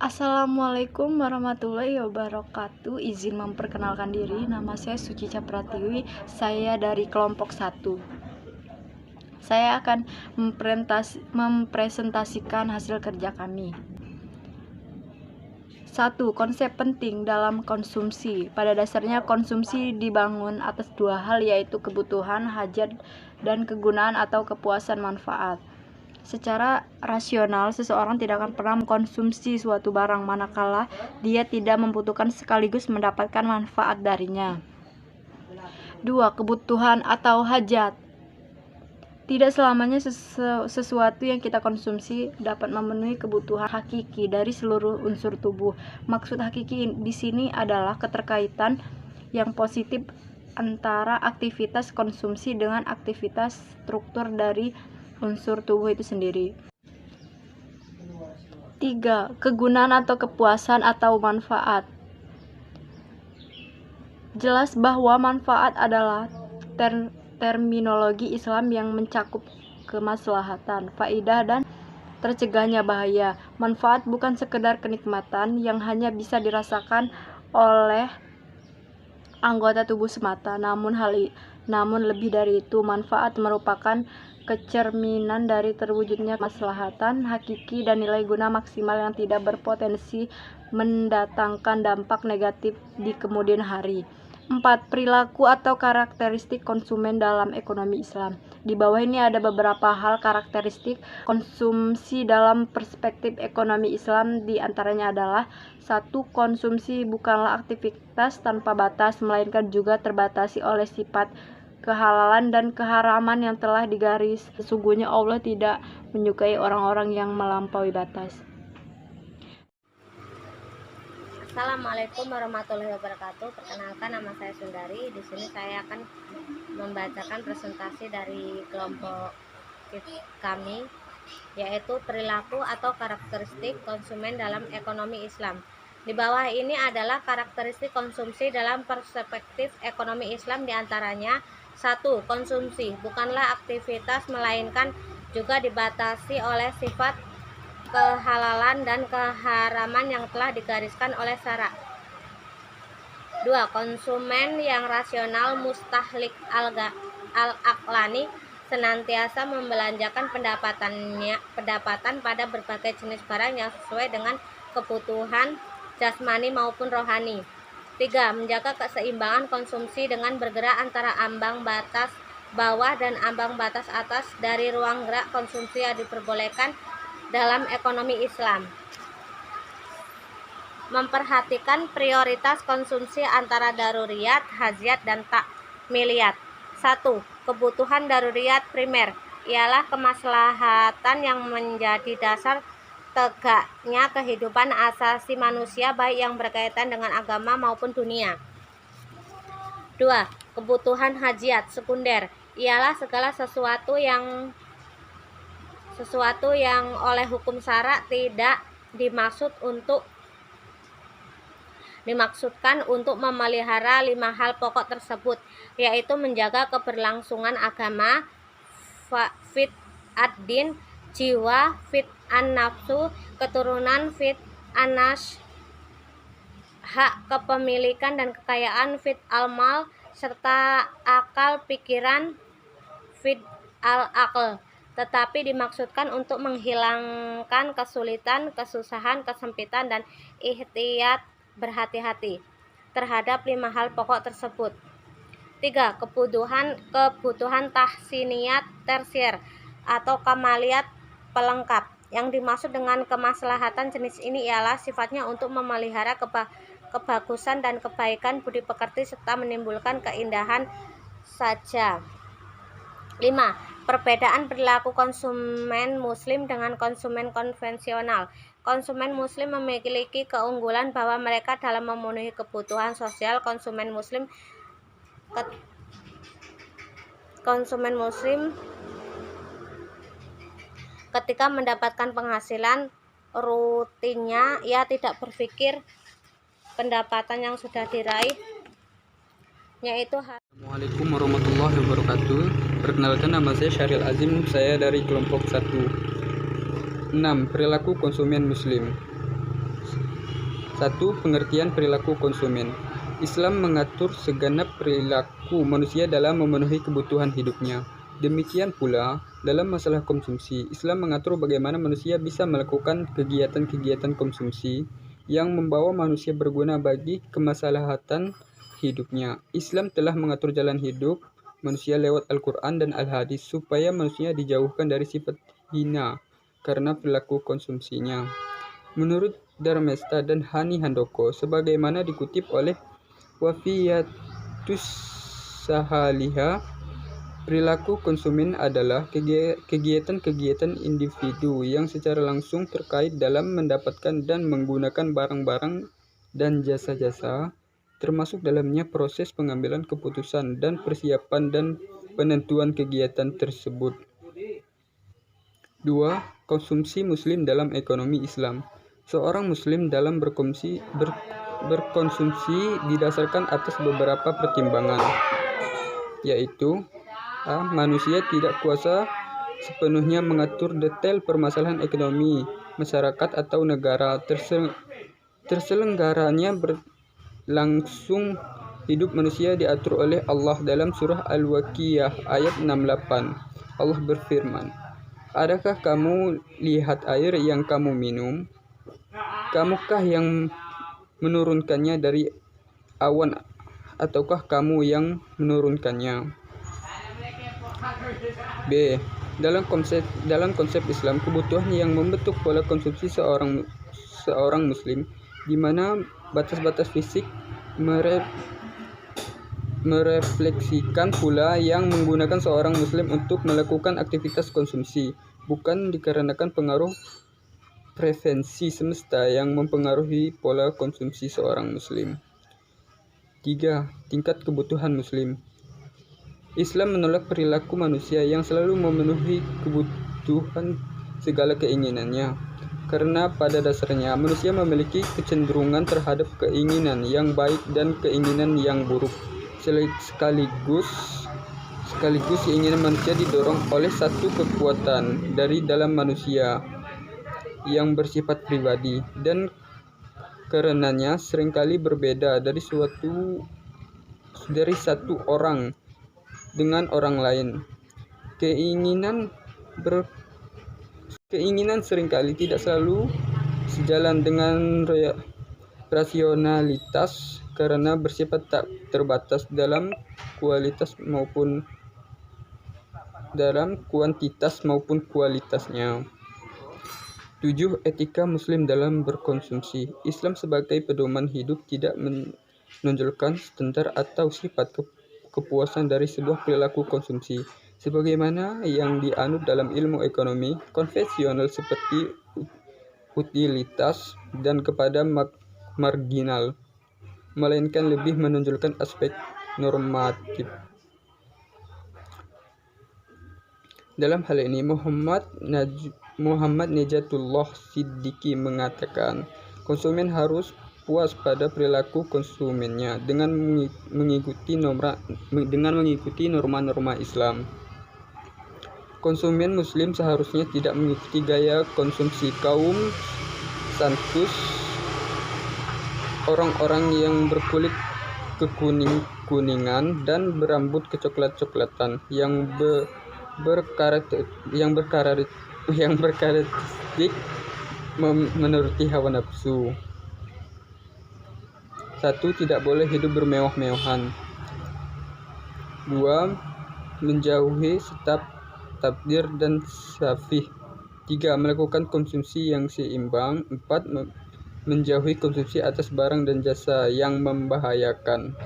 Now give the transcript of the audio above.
Assalamualaikum warahmatullahi wabarakatuh. Izin memperkenalkan diri, nama saya Suci Capratiwi. Saya dari kelompok 1. Saya akan mempresentasikan hasil kerja kami. 1. Konsep penting dalam konsumsi. Pada dasarnya konsumsi dibangun atas dua hal, yaitu kebutuhan, hajat, dan kegunaan atau kepuasan manfaat. Secara rasional, seseorang tidak akan pernah mengkonsumsi suatu barang manakala dia tidak membutuhkan sekaligus mendapatkan manfaat darinya. 2. Kebutuhan atau hajat. Tidak selamanya sesuatu yang kita konsumsi dapat memenuhi kebutuhan hakiki dari seluruh unsur tubuh. Maksud hakiki di sini adalah keterkaitan yang positif antara aktivitas konsumsi dengan aktivitas struktur dari unsur tubuh itu sendiri. 3. Kegunaan atau kepuasan atau manfaat. Jelas bahwa manfaat adalah terminologi Islam yang mencakup kemaslahatan, faidah, dan tercegahnya bahaya. Manfaat bukan sekedar kenikmatan yang hanya bisa dirasakan oleh anggota tubuh semata, namun lebih dari itu, manfaat merupakan kecerminan dari terwujudnya kemaslahatan hakiki dan nilai guna maksimal yang tidak berpotensi mendatangkan dampak negatif di kemudian hari. 4. Perilaku atau karakteristik konsumen dalam ekonomi Islam. Di bawah ini ada beberapa hal karakteristik konsumsi dalam perspektif ekonomi Islam. Di antaranya adalah 1. Konsumsi bukanlah aktivitas tanpa batas, melainkan juga terbatasi oleh sifat kehalalan dan keharaman yang telah digaris. Sesungguhnya Allah tidak menyukai orang-orang yang melampaui batas. Assalamualaikum warahmatullahi wabarakatuh. Perkenalkan, nama saya Sundari. Di sini saya akan membacakan presentasi dari kelompok kami, yaitu perilaku atau karakteristik konsumen dalam ekonomi Islam. Di bawah ini adalah karakteristik konsumsi dalam perspektif ekonomi Islam, diantaranya 1. Konsumsi bukanlah aktivitas, melainkan juga dibatasi oleh sifat kehalalan dan keharaman yang telah digariskan oleh syara'. 2. Konsumen yang rasional mustahlik al-aqlani senantiasa membelanjakan pendapatan pada berbagai jenis barang yang sesuai dengan kebutuhan jasmani maupun rohani. 3. Menjaga keseimbangan konsumsi dengan bergerak antara ambang batas bawah dan ambang batas atas dari ruang gerak konsumsi yang diperbolehkan dalam ekonomi Islam. Memperhatikan prioritas konsumsi antara daruriyat, haziat, dan takmiliyat. 1. Kebutuhan daruriyat primer ialah kemaslahatan yang menjadi dasar tegaknya kehidupan asasi manusia, baik yang berkaitan dengan agama maupun dunia. 2. Kebutuhan hajiat sekunder ialah segala sesuatu yang oleh hukum syara' tidak dimaksudkan untuk memelihara 5 hal pokok tersebut, yaitu menjaga keberlangsungan agama, fit ad-din, jiwa, fit an-nafsu, keturunan, fit an-nash, hak kepemilikan dan kekayaan, fit al-mal, serta akal pikiran, fit al-aql. Tetapi dimaksudkan untuk menghilangkan kesulitan, kesusahan, kesempitan, dan ihtiyat berhati-hati terhadap 5 hal pokok tersebut. 3. Kebutuhan tahsiniyat tersier atau kamaliyat pelengkap. Yang dimaksud dengan kemaslahatan jenis ini ialah sifatnya untuk memelihara kebagusan dan kebaikan budi pekerti serta menimbulkan keindahan saja. 5. Perbedaan perilaku konsumen muslim dengan konsumen konvensional. Konsumen muslim memiliki keunggulan bahwa mereka dalam memenuhi kebutuhan sosial. Konsumen muslim ketika mendapatkan penghasilan rutinnya, ia tidak berpikir pendapatan yang sudah diraih yaitu. Assalamualaikum warahmatullahi wabarakatuh. Perkenalkan, nama saya Syahril Azim, saya dari kelompok 1. 6. Perilaku konsumen muslim. 1. Pengertian perilaku konsumen. Islam mengatur segenap perilaku manusia dalam memenuhi kebutuhan hidupnya. Demikian pula, dalam masalah konsumsi, Islam mengatur bagaimana manusia bisa melakukan kegiatan-kegiatan konsumsi yang membawa manusia berguna bagi kemaslahatan hidupnya. Islam telah mengatur jalan hidup manusia lewat Al-Quran dan Al-Hadis supaya manusia dijauhkan dari sifat hina karena perilaku konsumsinya. Menurut Dharmesta dan Hani Handoko, sebagaimana dikutip oleh Wafiyatus Sahaliha, perilaku konsumen adalah kegiatan-kegiatan individu yang secara langsung terkait dalam mendapatkan dan menggunakan barang-barang dan jasa-jasa, termasuk dalamnya proses pengambilan keputusan dan persiapan dan penentuan kegiatan tersebut. 2. Konsumsi Muslim dalam ekonomi Islam. Seorang Muslim dalam berkonsumsi didasarkan atas beberapa pertimbangan, yaitu A. Manusia tidak kuasa sepenuhnya mengatur detail permasalahan ekonomi masyarakat atau negara. Terselenggaranya berlangsung hidup manusia diatur oleh Allah dalam surah Al-Waqiah ayat 68. Allah berfirman, "Adakah kamu lihat air yang kamu minum? Kamukah yang menurunkannya dari awan, ataukah kamu yang menurunkannya?" B. Dalam konsep Islam, kebutuhan yang membentuk pola konsumsi seorang Muslim, di mana batas-batas fisik merefleksikan pula yang menggunakan seorang Muslim untuk melakukan aktivitas konsumsi, bukan dikarenakan pengaruh preferensi semesta yang mempengaruhi pola konsumsi seorang Muslim. 3. Tingkat kebutuhan Muslim. Islam menolak perilaku manusia yang selalu memenuhi kebutuhan segala keinginannya, karena pada dasarnya manusia memiliki kecenderungan terhadap keinginan yang baik dan keinginan yang buruk. Sekaligus keinginan manusia didorong oleh satu kekuatan dari dalam manusia yang bersifat pribadi, dan karenanya seringkali berbeda dari satu orang dengan orang lain. Keinginan seringkali tidak selalu sejalan dengan rasionalitas karena bersifat tak terbatas dalam kuantitas maupun kualitasnya. 7. Etika Muslim dalam berkonsumsi. Islam sebagai pedoman hidup tidak menonjolkan standar atau sifat kepuasan dari sebuah perilaku konsumsi, sebagaimana yang dianut dalam ilmu ekonomi konvensional seperti utilitas dan kepada marginal, melainkan lebih menonjolkan aspek normatif. Dalam hal ini, Muhammad Najatullah Siddiqi mengatakan, konsumen harus puas pada perilaku konsumennya dengan mengikuti norma-norma Islam. Konsumen Muslim seharusnya tidak mengikuti gaya konsumsi kaum santus, orang-orang yang berkulit kekuningan dan berambut kecoklat-coklatan yang berkarakteristik menuruti hawa nafsu. 1. Tidak boleh hidup bermewah-mewahan. 2. Menjauhi tabdir dan safih. 3. Melakukan konsumsi yang seimbang. 4. Menjauhi konsumsi atas barang dan jasa yang membahayakan.